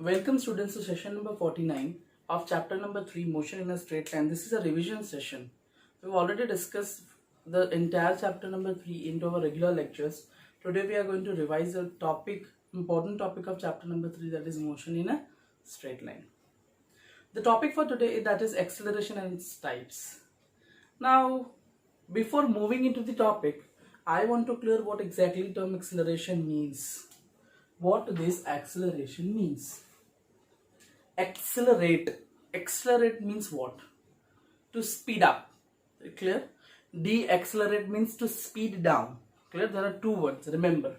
Welcome students to session number 49 of chapter number 3, motion in a straight line. This is a revision session. We've already discussed the entire chapter number 3 into our regular lectures. Today we are going to revise a important topic of chapter number 3, that is motion in a straight line. The topic for today, that is acceleration and its types. Now, before moving into the topic, I want to clear what exactly term acceleration means. What this acceleration means. Accelerate means what? To speed up. Clear? Deaccelerate means to speed down. Clear? There are two words, remember.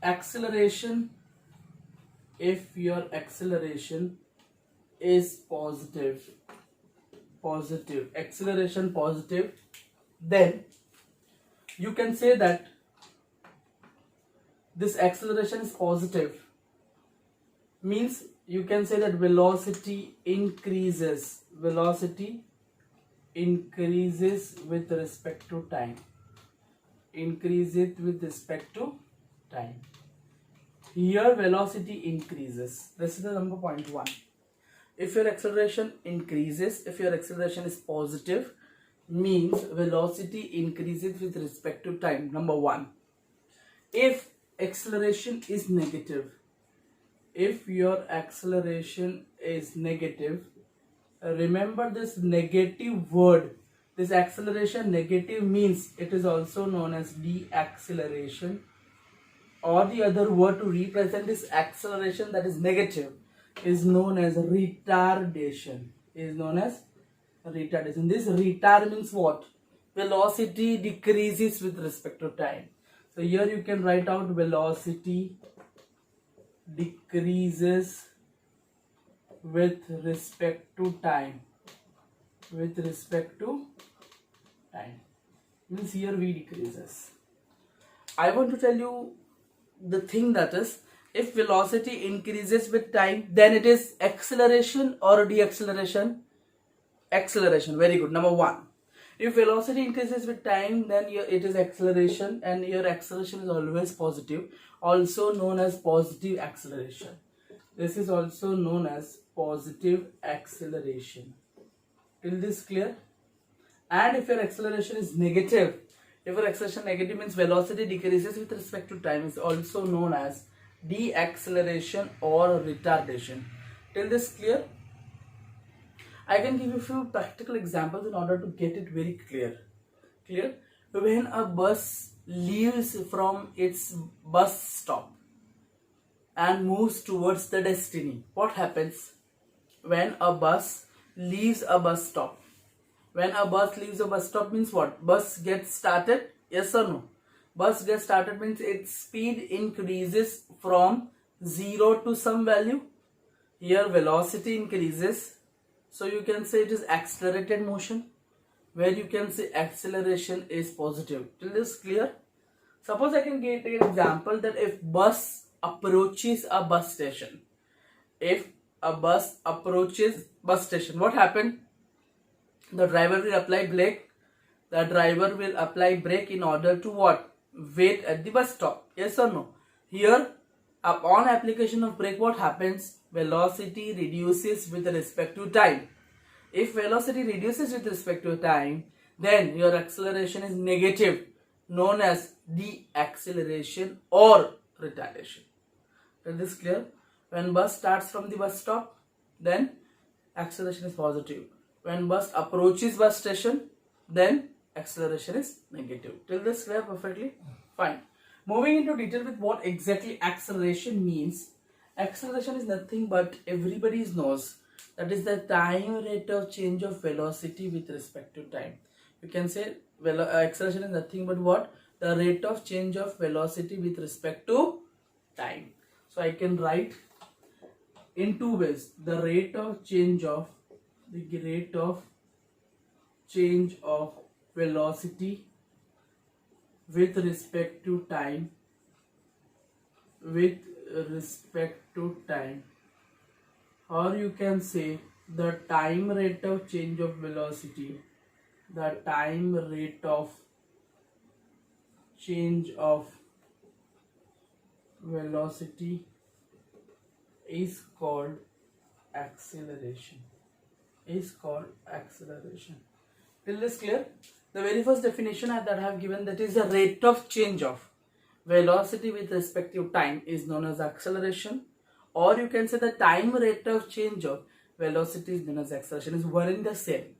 Acceleration, if your acceleration is positive, acceleration positive, then you can say that this acceleration is positive, means you can say that velocity increases with respect to time. Here velocity increases. This is the number point 1. If your acceleration increases, if your acceleration is positive, means velocity increases with respect to time, number 1. If acceleration is negative, if your acceleration is negative, remember this negative word. This acceleration negative means it is also known as deacceleration, or the other word to represent this acceleration that is negative is known as retardation. This retard means what? Velocity decreases with respect to time. So here you can write out velocity decreases with respect to time. Means here v decreases. I want to tell you the thing, that is, if velocity increases with time, then it is acceleration or deacceleration? Acceleration. Very good. Number 1. If velocity increases with time, then it is acceleration, and your acceleration is always positive, also known as positive acceleration. This is also known as positive acceleration. Till this clear? And if your acceleration is negative, means velocity decreases with respect to time, is also known as deacceleration or retardation. Till this clear? I can give you a few practical examples in order to get it very clear. When a bus leaves from its bus stop and moves towards the destiny, what happens? When a bus leaves a bus stop. When a bus leaves a bus stop means what? Bus gets started, yes or no? Bus gets started means its speed increases from 0 to some value. Here velocity increases. So you can say it is accelerated motion, where you can say acceleration is positive. Till this clear? Suppose I can take an example that if bus approaches a bus station. If a bus approaches bus station, what happened? The driver will apply brake. The driver will apply brake in order to what? Wait at the bus stop. Yes or no? Here, upon application of brake, what happens? Velocity reduces with respect to time. If velocity reduces with respect to time, then your acceleration is negative, known as deacceleration or retardation. Is this clear? When bus starts from the bus stop, then acceleration is positive. When bus approaches bus station, then acceleration is negative. Till this clear perfectly? Fine. Moving into detail with what exactly acceleration means. Acceleration is nothing but everybody knows, that is the time rate of change of velocity with respect to time. You can say acceleration is nothing but what? The rate of change of velocity with respect to time. So I can write in two ways: the rate of change of velocity with respect to time, or you can say the time rate of change of velocity, velocity is called acceleration. Is called acceleration. Till this clear? The very first definition that I have given, that is the rate of change of velocity with respect to time, is known as acceleration, or you can say the time rate of change of velocity is known as acceleration. Is one and the same.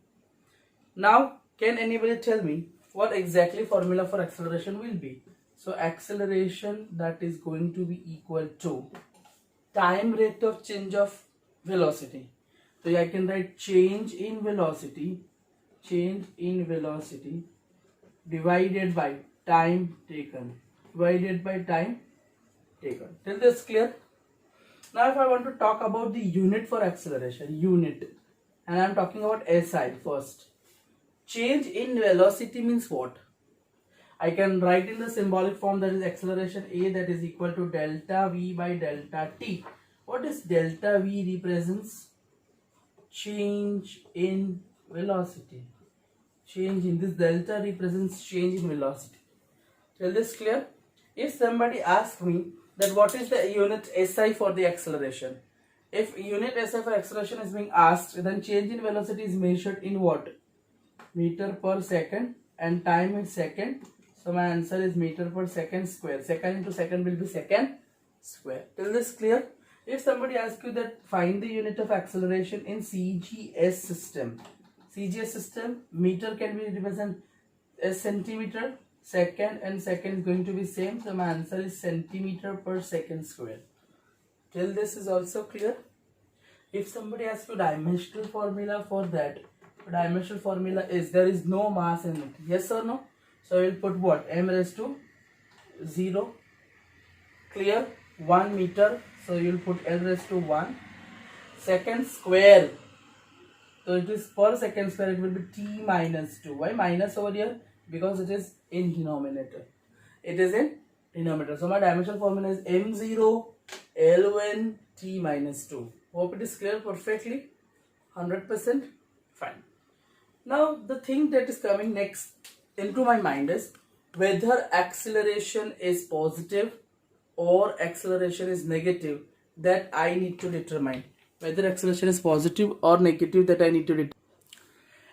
Now, can anybody tell me what exactly formula for acceleration will be? So acceleration, that is going to be equal to time rate of change of velocity. So I can write change in velocity divided by time taken. Till this clear? Now if I want to talk about the unit for acceleration, and I am talking about SI first. Change in velocity means what? I can write in the symbolic form, that is acceleration A, that is equal to delta V by delta T. What is delta V represents? Change in velocity. This delta represents change in velocity. Till this clear? If somebody asks me that what is the unit SI for the acceleration, if unit SI for acceleration is being asked, then change in velocity is measured in what? Meter per second, and time is second. So my answer is meter per second square. Second into second will be second square. Till this clear? If somebody asks you that find the unit of acceleration in CGS system, meter can be represented as centimeter, second and second is going to be same. So my answer is centimeter per second square. Till this is also clear? If somebody asks you dimensional formula for that, dimensional formula is there is no mass in it. Yes or no? So we will put what? M raised to 0. Clear? 1 meter. So you will put L raised to 1. Second square. So it is per second square, it will be T minus 2. Why minus over here? Because it is in denominator. So my dimensional formula is M0 L1 T minus 2. Hope it is clear perfectly. 100%. Fine. Now the thing that is coming next into my mind is whether acceleration is positive or acceleration is negative, that I need to determine. Whether acceleration is positive or negative, that I need to determine.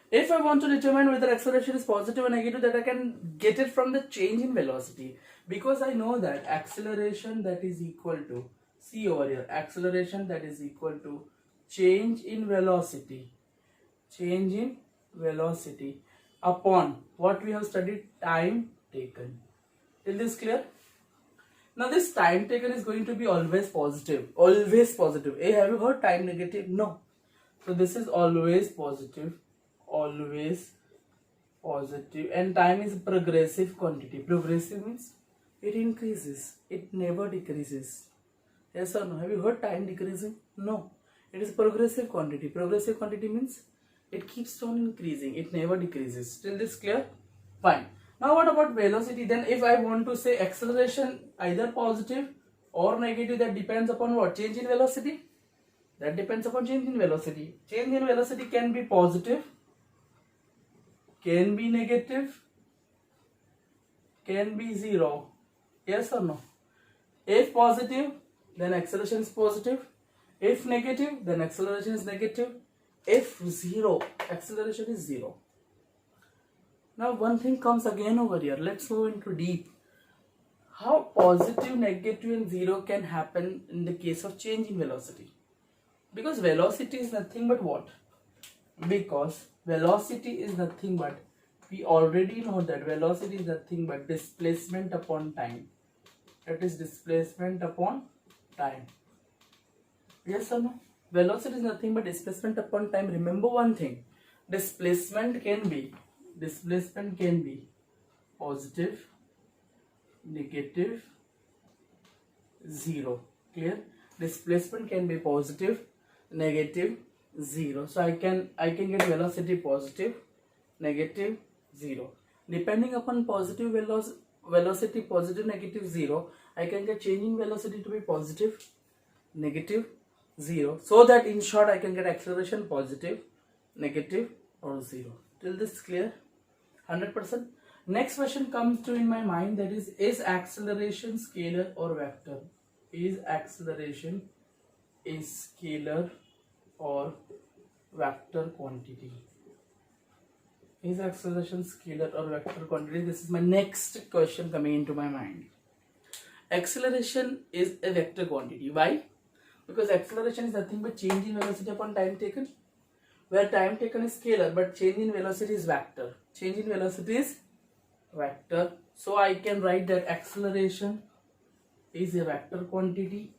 If I want to determine whether acceleration is positive or negative, that I can get it from the change in velocity, because I know that acceleration that is equal to, see over here, acceleration that is equal to change in velocity upon what we have studied, time taken. Is this clear? Now this time taken is going to be always positive. Hey, have you heard time negative? No. So this is always positive, and time is progressive quantity. Progressive means it increases, it never decreases. Yes or no? Have you heard time decreasing? No. It is progressive quantity. Progressive quantity means it keeps on increasing, it never decreases. Till this clear? Fine. Now what about velocity? Then if I want to say acceleration either positive or negative, that depends upon what? Change in velocity. That depends upon change in velocity. Change in velocity can be positive, can be negative, can be zero. Yes or no? If positive, then acceleration is positive. If negative, then acceleration is negative. If zero, acceleration is zero. Now one thing comes again over here. Let's go into deep. How positive, negative and zero can happen in the case of change in velocity? Because velocity is nothing but what? Because velocity is nothing but, we already know that velocity is nothing but displacement upon time. That is displacement upon time. Yes or no? Velocity is nothing but displacement upon time. Remember one thing, displacement can be positive, negative, zero. Clear? Displacement can be positive, negative, zero. So I can get velocity positive, negative, zero. Depending upon positive velocity, positive, negative, zero, I can get change in velocity to be positive, negative, zero. So that in short I can get acceleration positive, negative or zero. Till this clear? 100%. Next question comes to in my mind, that is acceleration scalar or vector? Is acceleration is scalar or vector quantity? Is acceleration scalar or vector quantity? This is my next question coming into my mind. Acceleration is a vector quantity. Why? Because acceleration is nothing but change in velocity upon time taken, where time taken is scalar but change in velocity is vector. Change in velocity is vector. So I can write that acceleration is a vector quantity,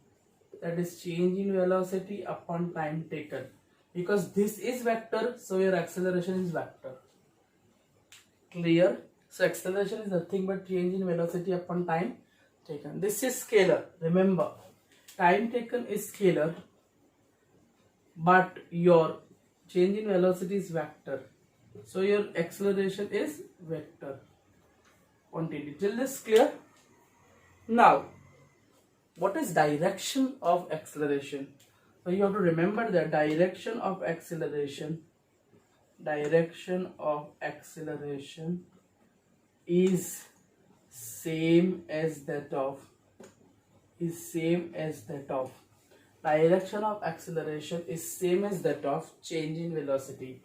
that is change in velocity upon time taken. Because this is vector, so your acceleration is vector. Clear? So acceleration is nothing but change in velocity upon time taken. This is scalar. Remember, time taken is scalar, but your change in velocity is vector. So your acceleration is vector quantity. Till this clear? Now, what is direction of acceleration? So you have to remember that direction of acceleration is same as that of direction of acceleration is same as that of change in velocity,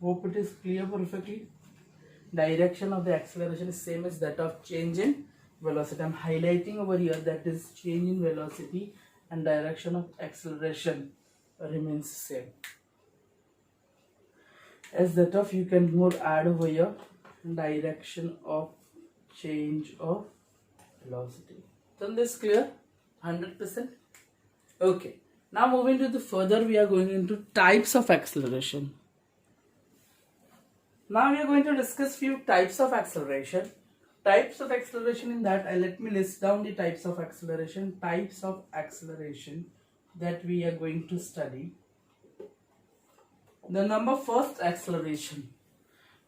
Hope it is clear perfectly. Direction of the acceleration is same as that of change in velocity. I'm highlighting over here that is change in velocity, and direction of acceleration remains same as that of, you can more add over here, direction of change of velocity. So this clear? 100%? Okay. Now moving to the further, we are going into types of acceleration. Now we are going to discuss few types of acceleration. Types of acceleration, in that let me list down the types of acceleration. Types of acceleration that we are going to study. The number first acceleration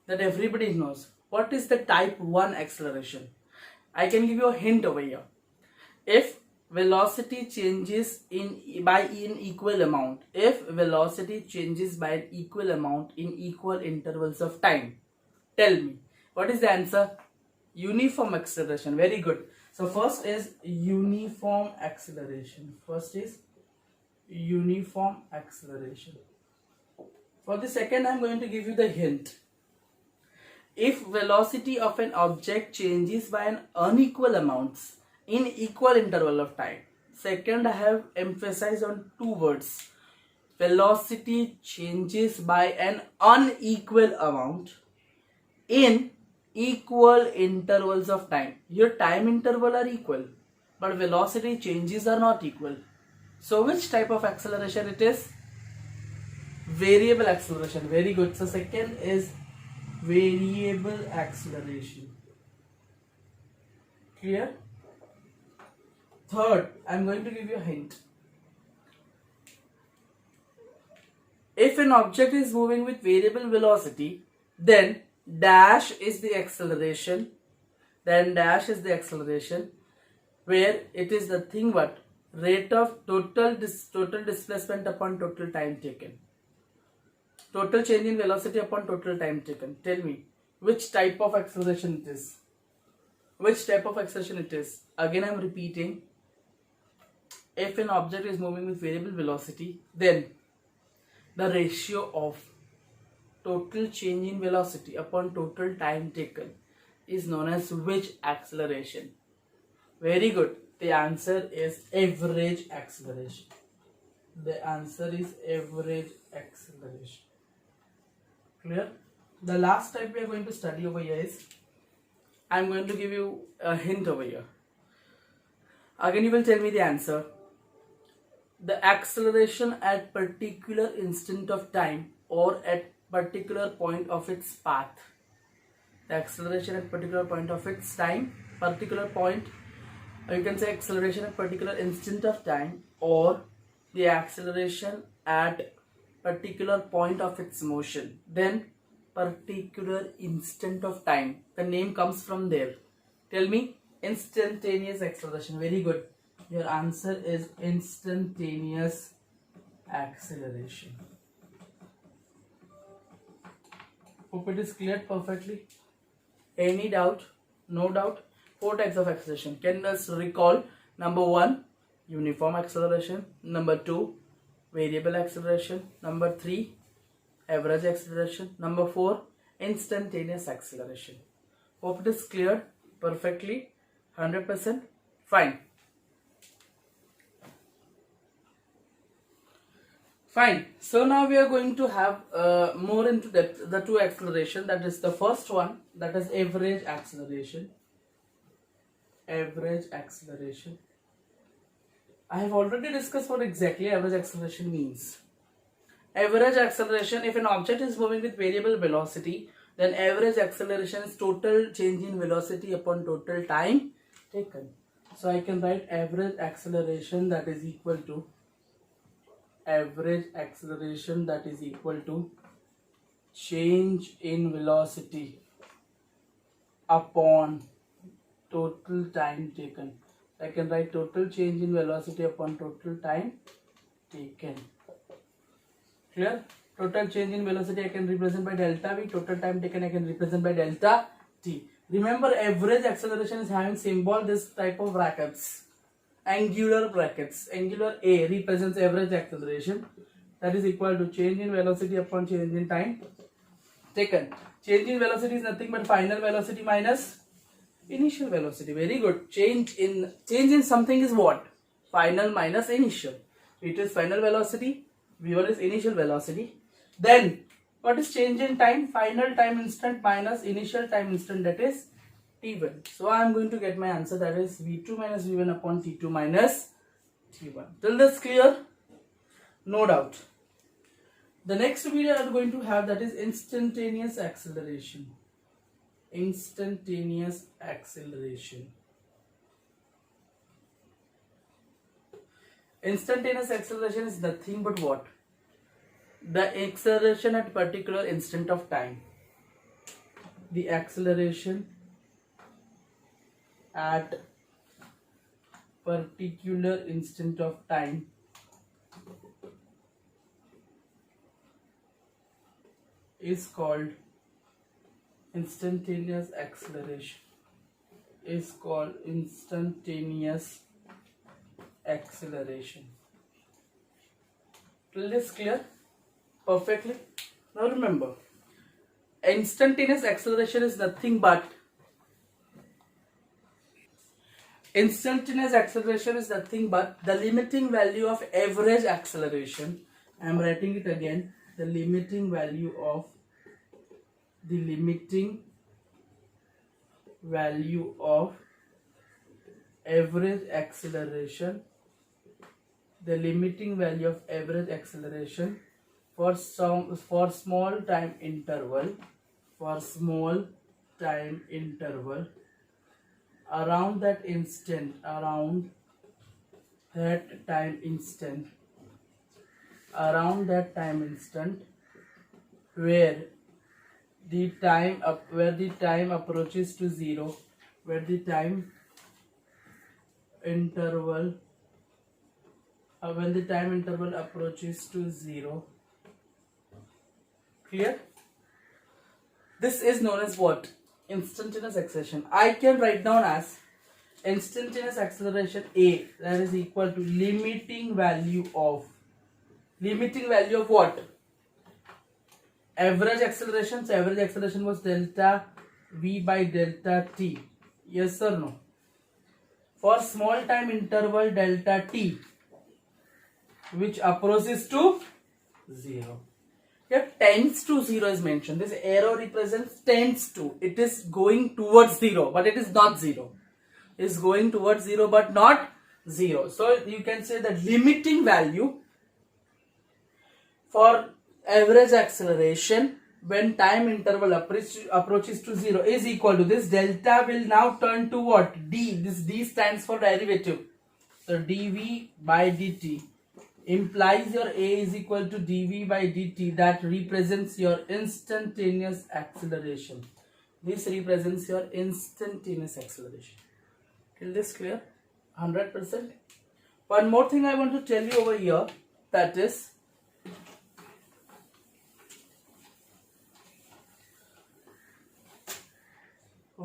that everybody knows. What is the type 1 acceleration? I can give you a hint over here. If velocity changes by an equal amount, in equal intervals of time, tell me, what is the answer? Uniform acceleration. Very good. So first is uniform acceleration. For the second, I am going to give you the hint. If velocity of an object changes by an unequal amounts in equal interval of time. Second, I have emphasized on two words. Velocity changes by an unequal amount in equal intervals of time. Your time interval are equal, but velocity changes are not equal. So which type of acceleration it is? Variable acceleration. Very good. So second is variable acceleration. Clear? Third, I am going to give you a hint. If an object is moving with variable velocity, then dash is the acceleration. Where it is the thing what? Rate of total displacement upon total time taken. Total change in velocity upon total time taken. Tell me, which type of acceleration it is? Again, I am repeating. If an object is moving with variable velocity, then the ratio of total change in velocity upon total time taken is known as which acceleration? Very good. The answer is average acceleration. Clear? The last type we are going to study over here is, I am going to give you a hint over here. Again, you will tell me the answer. The acceleration at particular instant of time or at particular point of its path. The acceleration at particular point of its time, particular point, or you can say acceleration at particular instant of time, or the acceleration at particular point of its motion. Then particular instant of time. The name comes from there. Tell me, instantaneous acceleration. Very good. Your answer is instantaneous acceleration. Hope it is clear perfectly. Any doubt? No doubt. Four types of acceleration. Can us recall? Number one, uniform acceleration. Number two, variable acceleration. Number three, average acceleration. Number four, instantaneous acceleration. Hope it is clear perfectly. 100%. Fine. Fine. So now we are going to have more into depth the two acceleration. That is the first one, that is average acceleration. Average acceleration. I have already discussed what exactly average acceleration means. Average acceleration, if an object is moving with variable velocity, then average acceleration is total change in velocity upon total time taken. So I can write average acceleration, that is equal to change in velocity upon total time taken. I can write total change in velocity upon total time taken. Clear? Total change in velocity I can represent by delta V. Total time taken I can represent by delta T. Remember, average acceleration is having symbol this type of brackets. Angular brackets. Angular A represents average acceleration. That is equal to change in velocity upon change in time taken. Change in velocity is nothing but final velocity minus initial velocity. Very good. Change in something is what? Final minus initial. It is final velocity. V1 is initial velocity. Then what is change in time? Final time instant minus initial time instant, that is T1. So I am going to get my answer, that is V2 minus V1 upon T2 minus T1. Till this clear? No doubt. The next video I am going to have, that is instantaneous acceleration. Instantaneous acceleration. Instantaneous acceleration is nothing but what? The acceleration at particular instant of time. The acceleration at particular instant of time is called instantaneous acceleration. Is called instantaneous acceleration. Till this clear? Perfectly. Now remember, instantaneous acceleration is nothing but the limiting value of average acceleration. I am writing it again. The limiting value of average acceleration. The limiting value of average acceleration for small time interval, around that time instant where the time approaches to zero, where the time interval when the time interval approaches to zero. Clear? This is known as what? Instantaneous acceleration. I can write down as instantaneous acceleration A, that is equal to limiting value of what? Average acceleration. So average acceleration was delta V by delta T. Yes or no? For small time interval delta T, which approaches to 0. Here tends to 0 is mentioned. This arrow represents tends to. It is going towards 0, but it is not 0. It is going towards 0 but not 0. So you can say that limiting value for average acceleration when time interval approaches to 0 is equal to this. Delta will now turn to what? D. This D stands for derivative. So dV by dt implies your A is equal to dV by dt. That represents your instantaneous acceleration. This represents your instantaneous acceleration. Is this clear? 100%. One more thing I want to tell you over here, that is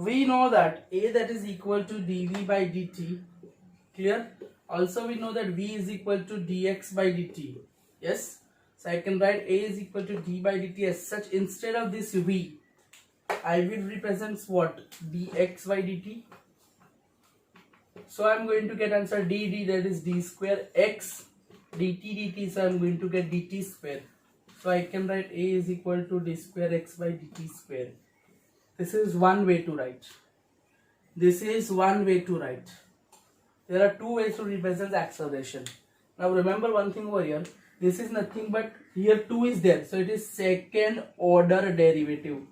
we know that A that is equal to dv by dt. Clear? Also we know that v is equal to dx by dt. Yes. So I can write A is equal to d by dt as such. Instead of this v, I will represent what? Dx by dt. So I am going to get answer dd, that is d square, x dt dt, so I am going to get dt square. So I can write A is equal to d square x by dt square. This is one way to write. This is one way to write. There are two ways to represent acceleration. Now remember one thing over here. This is nothing but, here 2 is there. So it is second order derivative.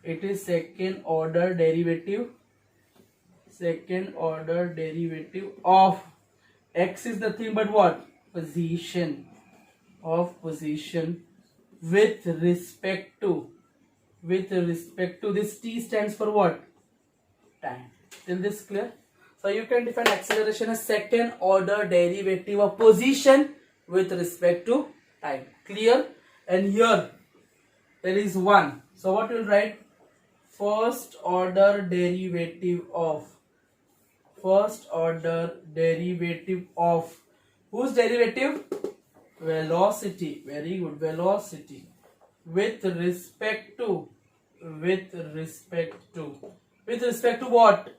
It is second order derivative. Second order derivative of x is nothing but what? Position. Of position with respect to this t stands for what? Time. Till this clear? So you can define acceleration as second order derivative of position with respect to time. Clear? And here there is 1. So what will write? First order derivative of whose derivative? Velocity. Very good. Velocity with respect to what?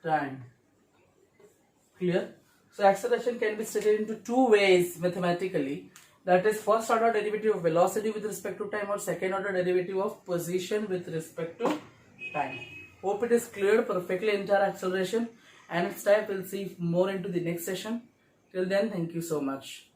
Time. Clear? So acceleration can be stated into two ways mathematically. That is first order derivative of velocity with respect to time, or second order derivative of position with respect to time. Hope it is cleared perfectly entire acceleration and its type. We'll see more into the next session. Till then, thank you so much.